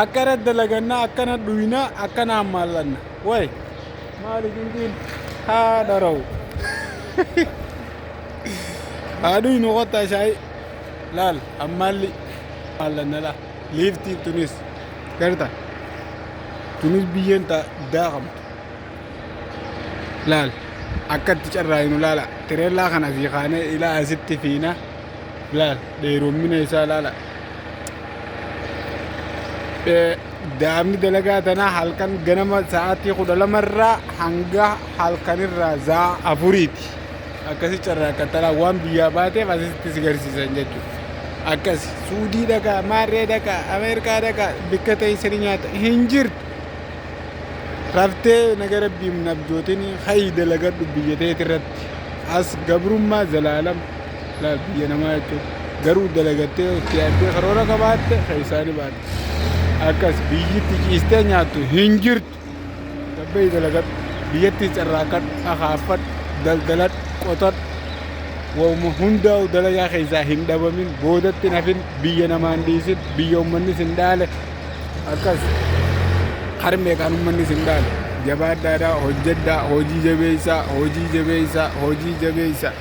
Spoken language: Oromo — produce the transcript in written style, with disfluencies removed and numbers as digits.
akkana dalaganna akkana dhuyna akkana ammallanna way maali gindin haa dhara'u haa dhuynu qotta shaay laal ammalli allanna la liiftii tunis garta tunis biyyeen ta daaqamtu laal akkatti carraayinu laala tireellaa kana fi kaanee ilaa asitti fiina laal dheeroomina isaa laala daamni dalagaa tanaa halkan ganama sa'aatii 12 irraa hanga halkanirraa za'a 4ti akkasi carraaqatalaa waan biyyaa baateef asitti si garsiisan jechuudha. Akkas Suudii dhaqaa, Maarree dhaqaa, Ameerikaa dhaqaa bikka ta'e nyaata hin jirtu. Raftee nagara biimna abjootiin hayi dalagadhu biyya ta'eeti irratti as gabrummaa zalaalam laal biyya namaa jechuudha. Garuu dalagattee itti yaaddee karoora qabaatte isaanii baatte. Akkas biyyatti ciistee nyaattu hin jirtu. Gabbee dalagadhu biyyatti carraaqadhu, akaafadhu, daldaladhu, qotadhu. Wauma hundaa'u dalagaa keessaa hin dhabamin boodatti nafin biyya namaan dhiisin biyya uummannis hin dhaale akkas harmee kan uummannis hin dhaale jabaadhaadhaa hojjedhaa hojii jabeessaa hojii jabeessaa hojii jabeessaa.